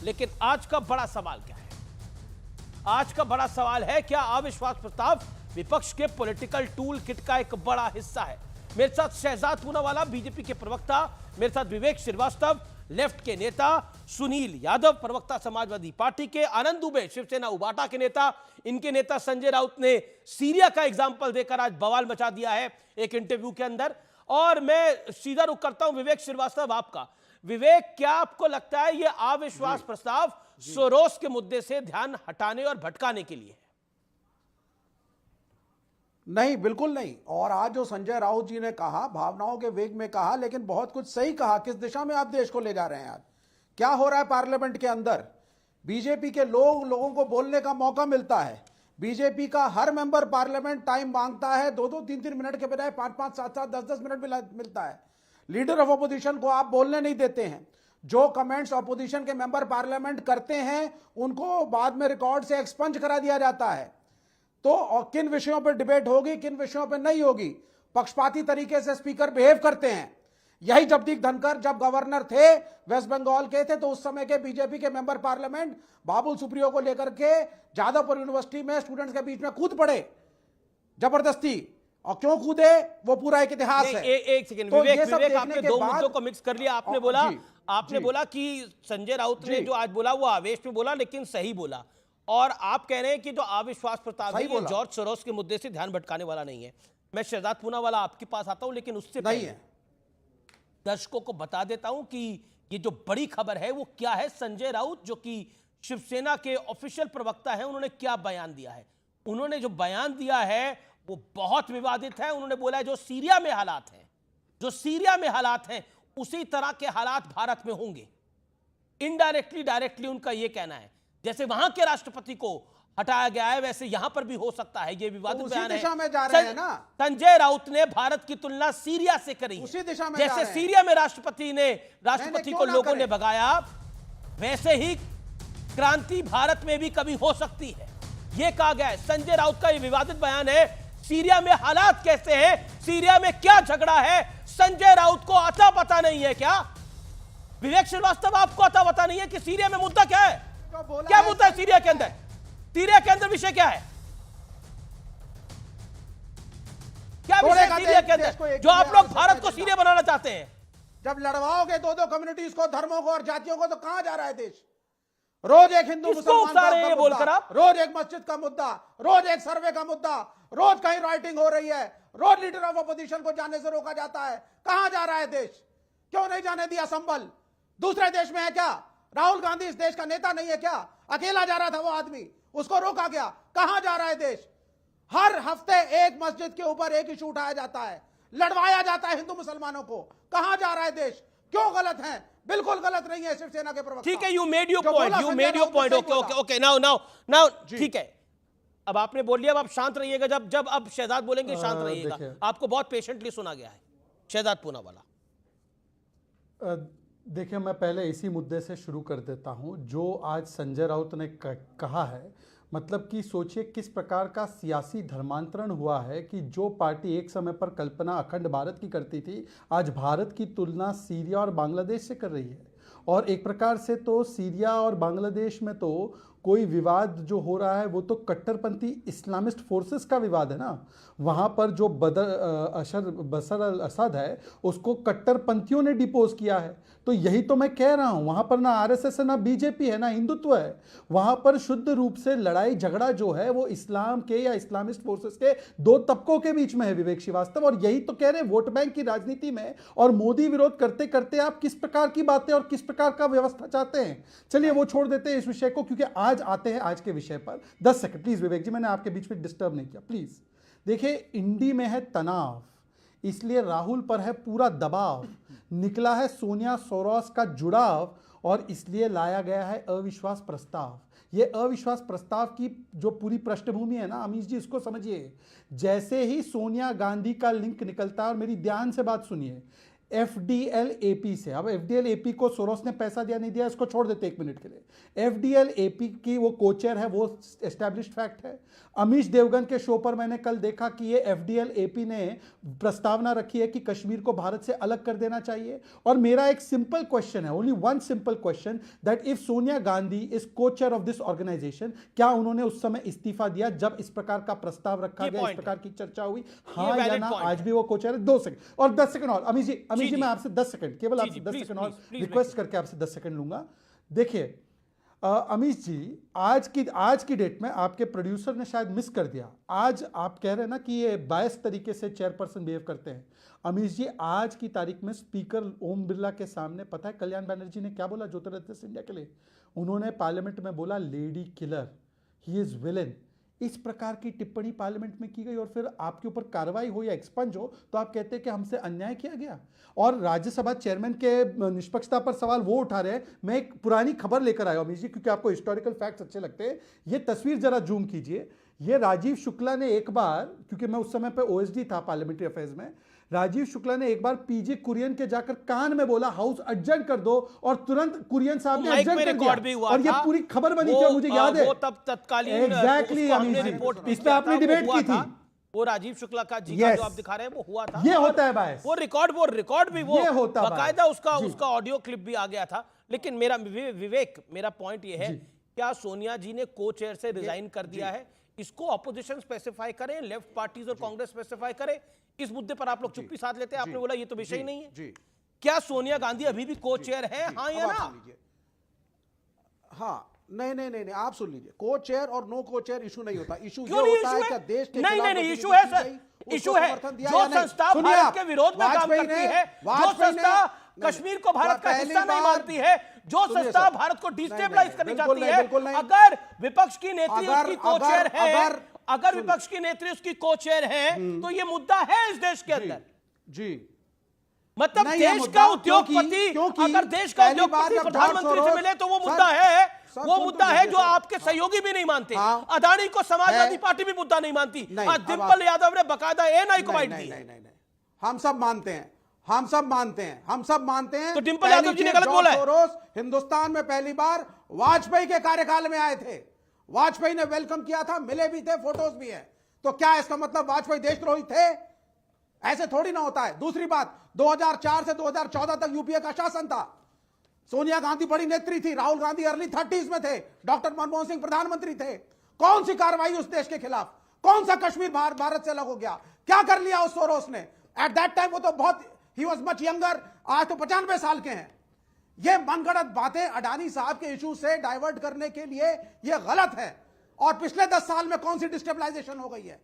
लेकिन आज का बड़ा सवाल क्या है? आज का बड़ा सवाल है, क्या अविश्वास प्रस्ताव विपक्ष के पॉलिटिकल टूल किट का एक बड़ा हिस्सा है? मेरे साथ शहजाद पूनावाला बीजेपी के प्रवक्ता, मेरे साथ विवेक श्रीवास्तव लेफ्ट के नेता, सुनील यादव प्रवक्ता समाजवादी पार्टी के, आनंद दुबे शिवसेना उबाटा के नेता, इनके नेता संजय राउत ने सीरिया का एग्जाम्पल देकर आज बवाल मचा दिया है एक इंटरव्यू के अंदर। और मैं सीधा रुख करता हूं विवेक श्रीवास्तव आपका। विवेक, क्या आपको लगता है यह अविश्वास प्रस्ताव सोरोस के मुद्दे से ध्यान हटाने और भटकाने के लिए है? नहीं, बिल्कुल नहीं। और आज जो संजय राउत जी ने कहा, भावनाओं के वेग में कहा, लेकिन बहुत कुछ सही कहा। किस दिशा में आप देश को ले जा रहे हैं? आज क्या हो रहा है पार्लियामेंट के अंदर? बीजेपी के लोगों को बोलने का मौका मिलता है। बीजेपी का हर मेंबर पार्लियामेंट टाइम मांगता है, 2-2, 3-3 मिनट के बजाय 5-5, 7-7, 10-10 मिनट मिलता है। लीडर ऑफ अपोजिशन को आप बोलने नहीं देते हैं। जो कमेंट्स अपोजिशन के मेंबर पार्लियामेंट करते हैं उनको बाद में रिकॉर्ड से एक्सपंज करा दिया जाता है। तो किन विषयों पर डिबेट होगी, किन विषयों पर नहीं होगी, पक्षपाती तरीके से स्पीकर बिहेव करते हैं। यही जगदीप धनखड़ जब गवर्नर थे वेस्ट बंगाल के थे, तो उस समय के बीजेपी के मेंबर पार्लियामेंट बाबुल सुप्रियो को लेकर के जादवपुर यूनिवर्सिटी में स्टूडेंट्स के बीच में कूद पड़े जबरदस्ती। और क्यों कूदे वो पूरा एक इतिहास है। एक सेकंड तो विवेक, विवेक, आपने दो मुद्दों को मिक्स कर लिया। आपने बोला कि संजय राउत ने जो आज बोला वो आवेश में बोला, लेकिन सही बोला। और आप कह रहे हैं कि जो अविश्वास प्रस्ताव है ये जॉर्ज सोरोस के मुद्दे से ध्यान भटकाने वाला नहीं है। मैं शहजाद पूनावाला आपके पास आता हूं, लेकिन उससे नहीं है। दर्शकों को बता देता हूं कि ये जो बड़ी खबर है वो क्या है। संजय राउत जो कि शिवसेना के ऑफिशियल प्रवक्ता है, उन्होंने क्या बयान दिया है? उन्होंने जो बयान दिया है वो बहुत विवादित है। उन्होंने बोला है जो सीरिया में हालात हैं, जो सीरिया में हालात हैं उसी तरह के हालात भारत में होंगे। इनडायरेक्टली डायरेक्टली उनका यह कहना है, जैसे वहां के राष्ट्रपति को हटाया गया है वैसे यहां पर भी हो सकता है। ये विवादित तो बयान है। दिशा में जा रहे हैं ना। संजय राउत ने भारत की तुलना सीरिया से करी, उसी दिशा में जैसे सीरिया में राष्ट्रपति को लोगों ने भगाया, वैसे ही क्रांति भारत में भी कभी हो सकती है, यह कहा गया है। संजय राउत का यह विवादित बयान है। सीरिया में हालात कैसे हैं, सीरिया में क्या झगड़ा है, संजय राउत को आता पता नहीं है क्या? विवेक श्रीवास्तव, आपको आता पता नहीं है कि सीरिया में मुद्दा क्या है? क्या मुद्दा है सीरिया के अंदर? सीरिया के अंदर विषय क्या है? क्या विषय सीरिया के अंदर जो आप लोग भारत को सीरिया बनाना चाहते हैं? जब लड़वाओगे दो कम्युनिटीज को, धर्मों को और जातियों को, तो कहां जा रहा है देश? रोज एक हिंदू मुसलमान का मुद्दा, रोज एक मस्जिद का मुद्दा, रोज एक सर्वे का मुद्दा, रोज कहीं राइटिंग हो रही है, रोज लीडर ऑफ अपोजिशन को जाने से रोका जाता है। कहां जा रहा है देश? क्यों नहीं जाने दिया संभल? दूसरे देश में है क्या? राहुल गांधी इस देश का नेता नहीं है क्या? अकेला जा रहा था वो आदमी, उसको रोका गया। कहां जा रहा है देश? हर हफ्ते एक मस्जिद के ऊपर एक इशू उठाया जाता है, लड़वाया जाता है हिंदू मुसलमानों को। कहां जा रहा है देश? क्यों गलत है? बिल्कुल गलत नहीं है शिवसेना के प्रवक्ता। ठीक है, you made your point. Okay, now ठीक है, अब आपने बोल लिया। अब आप शांत रहिएगा। जब अब शहजाद बोलेंगे शांत रहिएगा। आपको बहुत पेशेंटली सुना गया है। शहजाद पूनावाला, देखिए, मैं पहले इसी मुद्दे से शुरू कर देता हूं जो आज संजय राउत ने कहा है। मतलब कि सोचिए किस प्रकार का सियासी धर्मांतरण हुआ है कि जो पार्टी एक समय पर कल्पना अखंड भारत की करती थी, आज भारत की तुलना सीरिया और बांग्लादेश से कर रही है। और एक प्रकार से तो सीरिया और बांग्लादेश में तो कोई विवाद जो हो रहा है वो तो कट्टरपंथी इस्लामिस्ट फोर्सेस का विवाद है ना। वहाँ पर जो बशर अल असद है उसको कट्टरपंथियों ने डिपोज किया है। तो यही तो मैं कह रहा हूँ, वहाँ पर ना आरएसएस है, ना बीजेपी है, ना हिंदुत्व है। वहाँ पर शुद्ध रूप से लड़ाई झगड़ा जो है वो इस्लाम के या इस्लामिस्ट फोर्सेस के दो तबकों के बीच में है, विवेक श्रीवास्तव। और यही तो कह रहे हैं, वोट बैंक की राजनीति में और मोदी विरोध करते करते आप किस प्रकार की बातें और किस प्रकार का व्यवस्था चाहते हैं। चलिए वो छोड़ देते हैं इस विषय को, क्योंकि आज आते हैं आज के विषय पर। 10 सेकंड प्लीज विवेक जी, मैंने आपके बीच में डिस्टर्ब नहीं किया, प्लीज। देखिए, इंडी में है तनाव, इसलिए राहुल पर है पूरा दबाव। निकला है सोनिया सोरोस का जुड़ाव और इसलिए लाया गया है अविश्वास प्रस्ताव। ये अविश्वास प्रस्ताव की जो पूरी पृष्ठभूमि है ना अमीश जी, इसको समझिए। जैसे ही सोनिया गांधी का लिंक निकलता है, और मेरी ध्यान से बात सुनिए, FDL-AP से। अब FDL-AP को सोरोस ने पैसा दिया नहीं दिया इसको छोड़ देते 1 मिनट के लिए। FDL-AP की वो कोचर है, वो एस्टैब्लिश्ड फैक्ट है। अमीश देवगन के शो पर मैंने कल देखा कि ये FDL-AP ने प्रस्तावना रखी है कि कश्मीर को भारत से अलग कर देना चाहिए। और मेरा एक सिंपल क्वेश्चन है, only one simple question, that if Sonia Gandhi is cochair of this organisation, क्या उन्होंने उस समय इस्तीफा दिया जब इस प्रकार का प्रस्ताव रखा गया, इस प्रकार की चर्चा हुई? हाँ या ना? आज भी वो कोचर है। 2 सेकंड और 10 सेकंड और अमीश जी मैं आपसे 10 सेकंड, केवल आपसे 10 सेकंड और रिक्वेस्ट करके आपसे 10 सेकंड लूंगा। देखिए अमीश जी, आज की डेट में आपके प्रोड्यूसर ने शायद मिस कर दिया। आज आप कह रहे हैं ना कि ये बायस तरीके से चेयरपर्सन बिहेव करते हैं। अमीश जी, आज की तारीख में स्पीकर ओम बिरला के सामने पता है कल्याण बनर्जी ने क्या बोला ज्योतिरादित्य सिंधिया के लिए? उन्होंने पार्लियामेंट में बोला lady killer, he is villain. इस प्रकार की टिप्पणी पार्लियामेंट में की गई और फिर आपके ऊपर कार्रवाई हो या एक्सपंज हो तो आप कहते हैं कि हमसे अन्याय किया गया। और राज्यसभा चेयरमैन के निष्पक्षता पर सवाल वो उठा रहे हैं। मैं एक पुरानी खबर लेकर आया अमीश जी, क्योंकि आपको हिस्टोरिकल फैक्ट्स अच्छे लगते हैं। ये तस्वीर जरा जूम कीजिए। ये राजीव शुक्ला ने एक बार, क्योंकि मैं उस समय पे OSD था पार्लियामेंट्री अफेयर्स में, राजीव शुक्ला ने एक बार PJ कुरियन के जाकर कान में बोला हाउस एडजर्न कर दो, और तुरंत कुरियन साहब ने एडजर्न कर दिया। और ये पूरी खबर बनी थी, मुझे याद है। वो तब तत्कालीन एग्जैक्टली अमीश जी, इस पे आपने डिबेट की थी। वो राजीव शुक्ला का जी का जो आप दिखा रहे हैं वो हुआ था। ये होता है बायस। वो रिकॉर्ड भी वो होता है बाकायदा उसका ऑडियो क्लिप भी आ गया था। लेकिन मेरा पॉइंट ये है, क्या सोनिया जी ने को चेयर से रिजाइन कर दिया है? इसको ऑपोजिशन स्पेसिफाई करें, लेफ्ट पार्टीज और कांग्रेस स्पेसिफाई करें। इस मुद्दे पर आप लोग चुप्पी साध लेते हैं। आपने बोला ये तो विषय ही नहीं है। क्या सोनिया गांधी अभी भी को चेयर है, हाँ या ना? हाँ, नहीं, आप सुन लीजिए। को चेयर और नो को चेयर इशू नहीं होता। इशू ये क्यों नहीं होता है इशू कि है? देश के नहीं, इशू है सर। इशू है जो संस्था भारत के विरोध में काम करती है, जो संस्था कश्मीर को भारत का हिस्सा नहीं मानती है, जो संस्था भारत को डिस्टेबलाइज करनी चाहती है, अगर विपक्ष की नेत्री उसकी को-चेयर है, अगर विपक्ष की नेत्री उसकी को-चेयर है, तो ये मुद्दा है इस देश के अंदर। जी, मतलब देश का उद्योगपति, अगर देश का उद्योगपति प्रधानमंत्री से मिले तो वो मुद्दा है। वो मुद्दा है जो आपके सहयोगी भी नहीं मानते। अदानी को समाजवादी पार्टी भी मुद्दा नहीं मानती। आज डिंपल यादव ने बकायदा एएनआई को बाइट दी। हम सब मानते हैं। तो डिंपल यादव जी ने गलत बोला है। सोरोस हिंदुस्तान में पहली बार वाजपेयी के कार्यकाल में आए थे। वाजपेयी ने वेलकम किया था, मिले भी थे, फोटोज भी है। तो क्या इसका मतलब वाजपेयी देशद्रोही थे? ऐसे थोड़ी ना होता है। दूसरी बात, 2004 से 2014 तक यूपीए का शासन था। सोनिया गांधी बड़ी नेत्री थी, राहुल गांधी अर्ली 30s में थे, डॉक्टर मनमोहन सिंह प्रधानमंत्री थे। कौन सी कार्रवाई उस देश के खिलाफ? कौन सा कश्मीर भारत से अलग हो गया? क्या कर लिया उस सोरोस ने? एट दैट टाइम वो तो बहुत, ही वॉज मच यंगर। आज तो 95 साल के हैं। ये मनगढ़ंत बातें अडानी साहब के इशू से डाइवर्ट करने के लिए ये गलत है। और पिछले 10 साल में कौन सी डिस्टेबलाइजेशन हो गई है?